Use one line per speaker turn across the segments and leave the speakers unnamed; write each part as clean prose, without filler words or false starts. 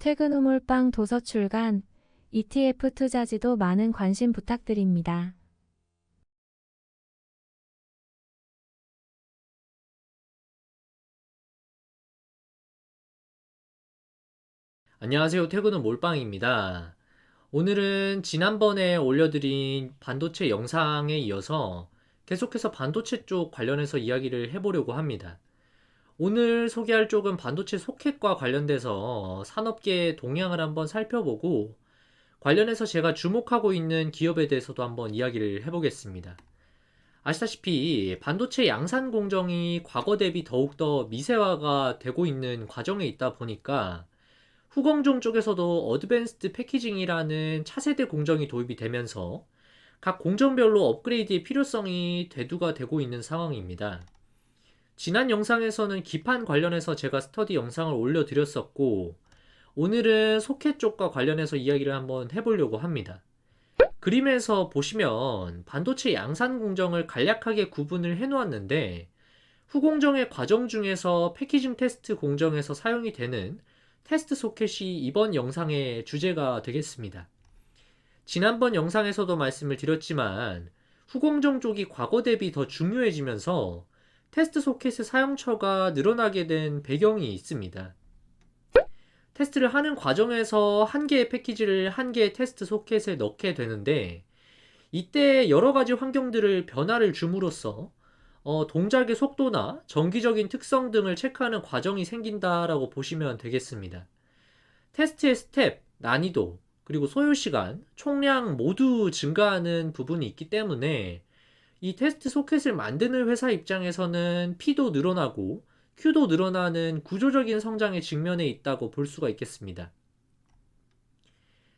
퇴근 후 몰빵 도서 출간, ETF 투자지도 많은 관심 부탁드립니다.
안녕하세요. 퇴근은 몰빵입니다. 오늘은 지난번에 올려드린 반도체 영상에 이어서 계속해서 반도체 쪽 관련해서 이야기를 해보려고 합니다. 오늘 소개할 쪽은 반도체 소켓과 관련돼서 산업계의 동향을 한번 살펴보고 관련해서 제가 주목하고 있는 기업에 대해서도 한번 이야기를 해보겠습니다. 아시다시피 반도체 양산 공정이 과거 대비 더욱더 미세화가 되고 있는 과정에 있다 보니까 후공정 쪽에서도 어드밴스드 패키징이라는 차세대 공정이 도입이 되면서 각 공정별로 업그레이드의 필요성이 대두가 되고 있는 상황입니다. 지난 영상에서는 기판 관련해서 제가 스터디 영상을 올려드렸었고, 오늘은 소켓 쪽과 관련해서 이야기를 한번 해보려고 합니다. 그림에서 보시면 반도체 양산 공정을 간략하게 구분을 해놓았는데, 후공정의 과정 중에서 패키징 테스트 공정에서 사용이 되는 테스트 소켓이 이번 영상의 주제가 되겠습니다. 지난번 영상에서도 말씀을 드렸지만 후공정 쪽이 과거 대비 더 중요해지면서 테스트 소켓의 사용처가 늘어나게 된 배경이 있습니다. 테스트를 하는 과정에서 한 개의 패키지를 한 개의 테스트 소켓에 넣게 되는데 이때 여러 가지 환경들을 변화를 줌으로써 동작의 속도나 정기적인 특성 등을 체크하는 과정이 생긴다라고 보시면 되겠습니다. 테스트의 스텝, 난이도, 그리고 소요시간, 총량 모두 증가하는 부분이 있기 때문에 이 테스트 소켓을 만드는 회사 입장에서는 P도 늘어나고 Q도 늘어나는 구조적인 성장의 직면에 있다고 볼 수가 있겠습니다.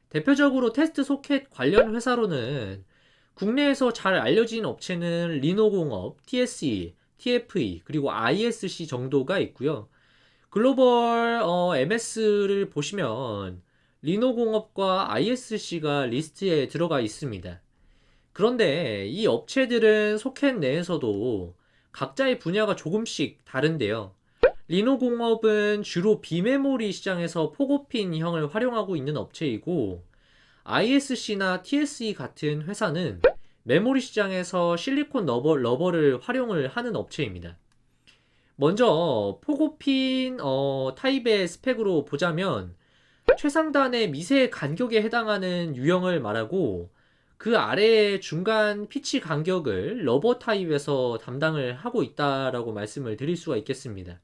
대표적으로 테스트 소켓 관련 회사로는 국내에서 잘 알려진 업체는 리노공업, TSE, TFE, 그리고 ISC 정도가 있고요. 글로벌 MS를 보시면 리노공업과 ISC가 리스트에 들어가 있습니다. 그런데 이 업체들은 소켓 내에서도 각자의 분야가 조금씩 다른데요. 리노공업은 주로 비메모리 시장에서 포고핀형을 활용하고 있는 업체이고 ISC나 TSE 같은 회사는 메모리 시장에서 실리콘 러버를 활용을 하는 업체입니다. 먼저 포고핀 타입의 스펙으로 보자면 최상단의 미세 간격에 해당하는 유형을 말하고 그 아래의 중간 피치 간격을 러버 타입에서 담당을 하고 있다라고 말씀을 드릴 수가 있겠습니다.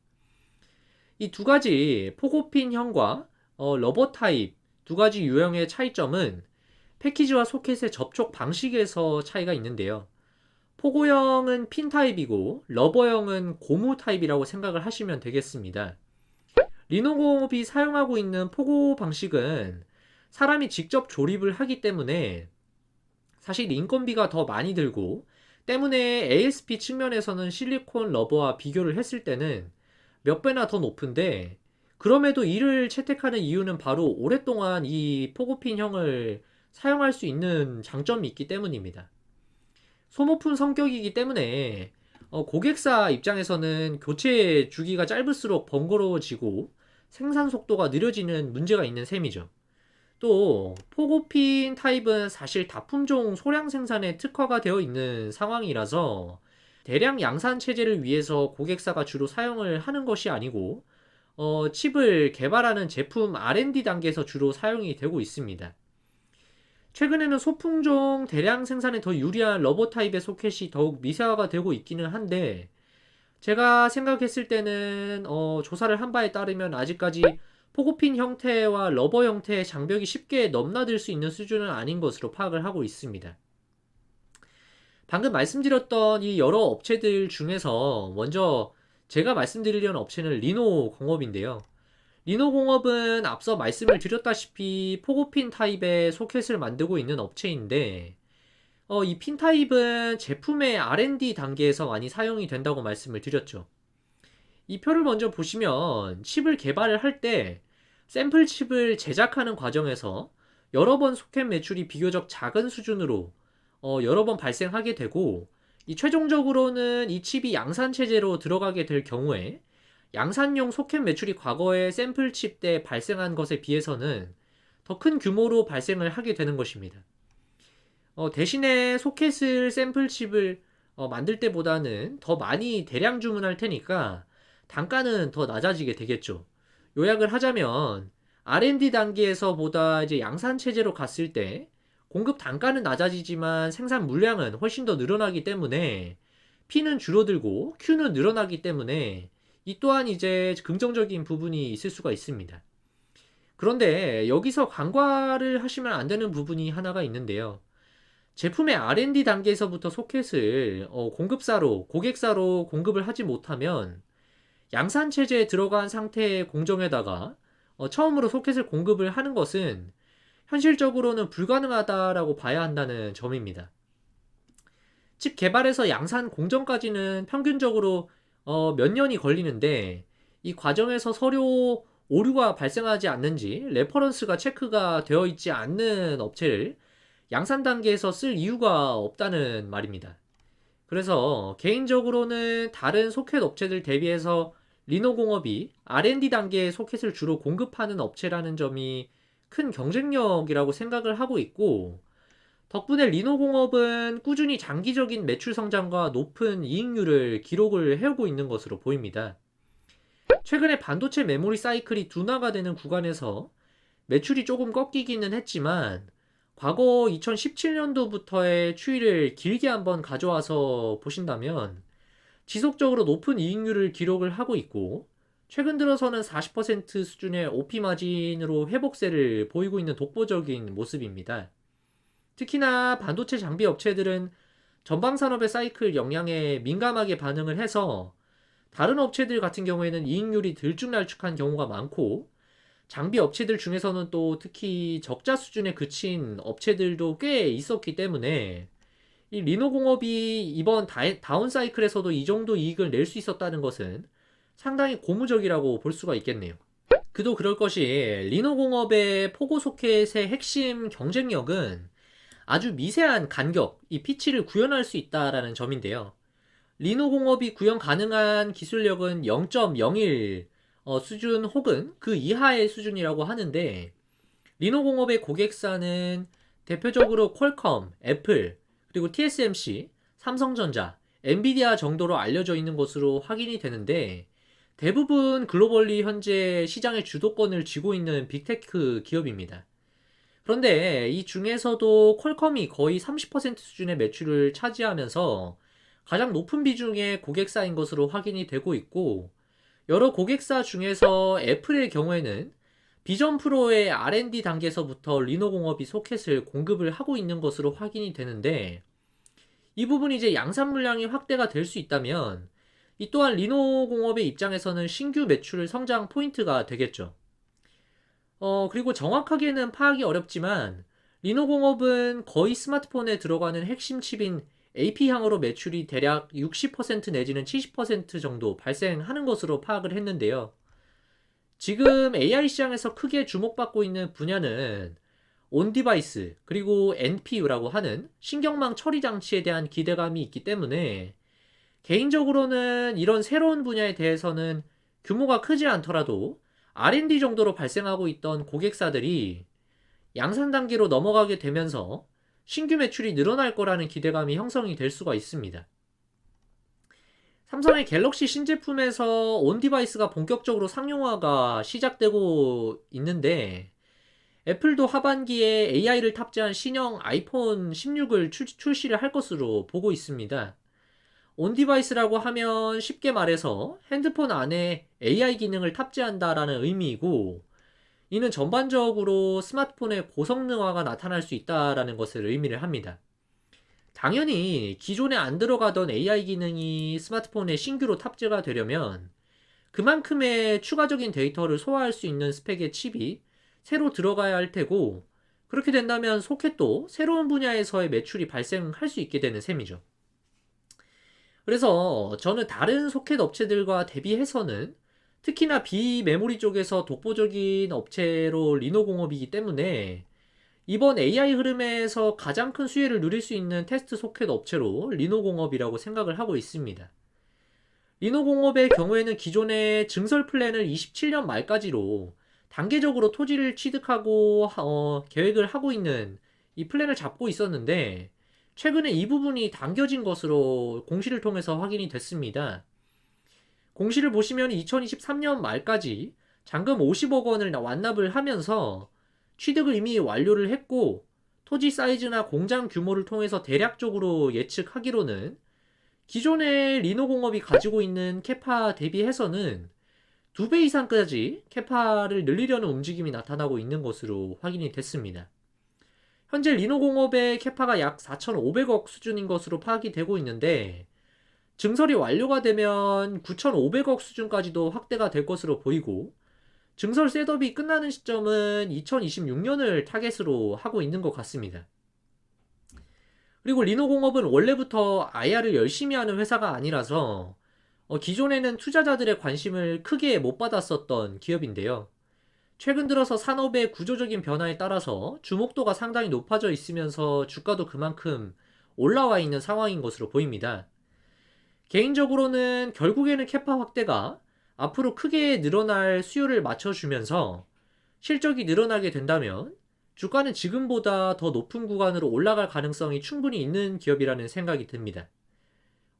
이 두 가지 포고핀형과 러버 타입 두 가지 유형의 차이점은 패키지와 소켓의 접촉 방식에서 차이가 있는데요. 포고형은 핀 타입이고 러버형은 고무 타입이라고 생각을 하시면 되겠습니다. 리노공업이 사용하고 있는 포고 방식은 사람이 직접 조립을 하기 때문에 사실 인건비가 더 많이 들고 때문에 ASP 측면에서는 실리콘 러버와 비교를 했을 때는 몇 배나 더 높은데 그럼에도 이를 채택하는 이유는 바로 오랫동안 이 포고핀형을 사용할 수 있는 장점이 있기 때문입니다. 소모품 성격이기 때문에 고객사 입장에서는 교체 주기가 짧을수록 번거로워지고 생산 속도가 느려지는 문제가 있는 셈이죠. 또 포고핀 타입은 사실 다품종 소량 생산에 특화가 되어 있는 상황이라서 대량 양산 체제를 위해서 고객사가 주로 사용을 하는 것이 아니고 칩을 개발하는 제품 R&D 단계에서 주로 사용이 되고 있습니다. 최근에는 소품종 대량 생산에 더 유리한 러버 타입의 소켓이 더욱 미세화가 되고 있기는 한데 제가 생각했을 때는 조사를 한 바에 따르면 아직까지 포고핀 형태와 러버 형태의 장벽이 쉽게 넘나들 수 있는 수준은 아닌 것으로 파악을 하고 있습니다. 방금 말씀드렸던 이 여러 업체들 중에서 먼저 제가 말씀드리려는 업체는 리노 공업인데요. 리노 공업은 앞서 말씀을 드렸다시피 포고핀 타입의 소켓을 만들고 있는 업체인데 이 핀 타입은 제품의 R&D 단계에서 많이 사용이 된다고 말씀을 드렸죠. 이 표를 먼저 보시면 칩을 개발을 할 때 샘플 칩을 제작하는 과정에서 여러 번 소켓 매출이 비교적 작은 수준으로 여러 번 발생하게 되고 이 최종적으로는 이 칩이 양산 체제로 들어가게 될 경우에 양산용 소켓 매출이 과거에 샘플칩 때 발생한 것에 비해서는 더 큰 규모로 발생을 하게 되는 것입니다. 대신에 소켓을 샘플칩을 만들 때보다는 더 많이 대량 주문할 테니까 단가는 더 낮아지게 되겠죠. 요약을 하자면 R&D 단계에서보다 이제 양산 체제로 갔을 때 공급 단가는 낮아지지만 생산 물량은 훨씬 더 늘어나기 때문에 P는 줄어들고 Q는 늘어나기 때문에 이 또한 이제 긍정적인 부분이 있을 수가 있습니다. 그런데 여기서 간과를 하시면 안 되는 부분이 하나가 있는데요. 제품의 R&D 단계에서부터 소켓을 공급사로, 고객사로 공급을 하지 못하면 양산 체제에 들어간 상태의 공정에다가 처음으로 소켓을 공급을 하는 것은 현실적으로는 불가능하다라고 봐야 한다는 점입니다. 칩 개발에서 양산 공정까지는 평균적으로 몇 년이 걸리는데 이 과정에서 서류 오류가 발생하지 않는지 레퍼런스가 체크가 되어 있지 않는 업체를 양산 단계에서 쓸 이유가 없다는 말입니다. 그래서 개인적으로는 다른 소켓 업체들 대비해서 리노공업이 R&D 단계의 소켓을 주로 공급하는 업체라는 점이 큰 경쟁력이라고 생각을 하고 있고, 덕분에 리노공업은 꾸준히 장기적인 매출 성장과 높은 이익률을 기록을 해오고 있는 것으로 보입니다. 최근에 반도체 메모리 사이클이 둔화가 되는 구간에서 매출이 조금 꺾이기는 했지만 과거 2017년도부터의 추이를 길게 한번 가져와서 보신다면 지속적으로 높은 이익률을 기록을 하고 있고, 최근 들어서는 40% 수준의 OP 마진으로 회복세를 보이고 있는 독보적인 모습입니다. 특히나 반도체 장비 업체들은 전방 산업의 사이클 영향에 민감하게 반응을 해서 다른 업체들 같은 경우에는 이익률이 들쭉날쭉한 경우가 많고, 장비 업체들 중에서는 또 특히 적자 수준에 그친 업체들도 꽤 있었기 때문에 이 리노공업이 이번 다운 사이클에서도 이 정도 이익을 낼 수 있었다는 것은 상당히 고무적이라고 볼 수가 있겠네요. 그도 그럴 것이 리노공업의 포고 소켓의 핵심 경쟁력은 아주 미세한 간격, 이 피치를 구현할 수 있다라는 점인데요. 리노공업이 구현 가능한 기술력은 0.01 수준 혹은 그 이하의 수준이라고 하는데, 리노공업의 고객사는 대표적으로 퀄컴, 애플, 그리고 TSMC, 삼성전자, 엔비디아 정도로 알려져 있는 것으로 확인이 되는데, 대부분 글로벌리 현재 시장의 주도권을 쥐고 있는 빅테크 기업입니다. 그런데 이 중에서도 퀄컴이 거의 30% 수준의 매출을 차지하면서 가장 높은 비중의 고객사인 것으로 확인이 되고 있고, 여러 고객사 중에서 애플의 경우에는 비전 프로의 R&D 단계에서부터 리노공업이 소켓을 공급을 하고 있는 것으로 확인이 되는데, 이 부분이 이제 양산 물량이 확대가 될 수 있다면 이 또한 리노공업의 입장에서는 신규 매출 성장 포인트가 되겠죠. 그리고 정확하게는 파악이 어렵지만 리노공업은 거의 스마트폰에 들어가는 핵심 칩인 AP향으로 매출이 대략 60% 내지는 70% 정도 발생하는 것으로 파악을 했는데요. 지금 AI 시장에서 크게 주목받고 있는 분야는 온디바이스 그리고 NPU라고 하는 신경망 처리 장치에 대한 기대감이 있기 때문에 개인적으로는 이런 새로운 분야에 대해서는 규모가 크지 않더라도 R&D 정도로 발생하고 있던 고객사들이 양산 단계로 넘어가게 되면서 신규 매출이 늘어날 거라는 기대감이 형성이 될 수가 있습니다. 삼성의 갤럭시 신제품에서 온디바이스가 본격적으로 상용화가 시작되고 있는데, 애플도 하반기에 AI를 탑재한 신형 아이폰 16을 출시를 할 것으로 보고 있습니다. 온디바이스라고 하면 쉽게 말해서 핸드폰 안에 AI 기능을 탑재한다라는 의미이고, 이는 전반적으로 스마트폰의 고성능화가 나타날 수 있다라는 것을 의미를 합니다. 당연히 기존에 안 들어가던 AI 기능이 스마트폰에 신규로 탑재가 되려면 그만큼의 추가적인 데이터를 소화할 수 있는 스펙의 칩이 새로 들어가야 할 테고, 그렇게 된다면 소켓도 새로운 분야에서의 매출이 발생할 수 있게 되는 셈이죠. 그래서 저는 다른 소켓 업체들과 대비해서는 특히나 비메모리 쪽에서 독보적인 업체로 리노공업이기 때문에 이번 AI 흐름에서 가장 큰 수혜를 누릴 수 있는 테스트 소켓 업체로 리노공업이라고 생각을 하고 있습니다. 리노공업의 경우에는 기존의 증설 플랜을 27년 말까지로 단계적으로 토지를 취득하고 계획을 하고 있는 이 플랜을 잡고 있었는데 최근에 이 부분이 당겨진 것으로 공시를 통해서 확인이 됐습니다. 공시를 보시면 2023년 말까지 잔금 50억 원을 완납을 하면서 취득을 이미 완료를 했고 토지 사이즈나 공장 규모를 통해서 대략적으로 예측하기로는 기존의 리노공업이 가지고 있는 캐파 대비해서는 2배 이상까지 캐파를 늘리려는 움직임이 나타나고 있는 것으로 확인이 됐습니다. 현재 리노공업의 캐파가 약 4,500억 수준인 것으로 파악이 되고 있는데 증설이 완료가 되면 9,500억 수준까지도 확대가 될 것으로 보이고 증설 셋업이 끝나는 시점은 2026년을 타겟으로 하고 있는 것 같습니다. 그리고 리노공업은 원래부터 IR을 열심히 하는 회사가 아니라서 기존에는 투자자들의 관심을 크게 못 받았었던 기업인데요. 최근 들어서 산업의 구조적인 변화에 따라서 주목도가 상당히 높아져 있으면서 주가도 그만큼 올라와 있는 상황인 것으로 보입니다. 개인적으로는 결국에는 캐파 확대가 앞으로 크게 늘어날 수요를 맞춰주면서 실적이 늘어나게 된다면 주가는 지금보다 더 높은 구간으로 올라갈 가능성이 충분히 있는 기업이라는 생각이 듭니다.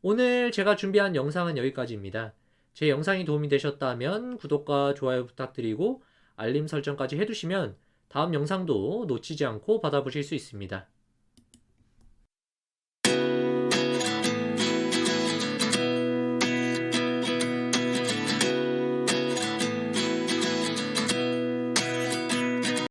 오늘 제가 준비한 영상은 여기까지입니다. 제 영상이 도움이 되셨다면 구독과 좋아요 부탁드리고 알림 설정까지 해두시면 다음 영상도 놓치지 않고 받아보실 수 있습니다.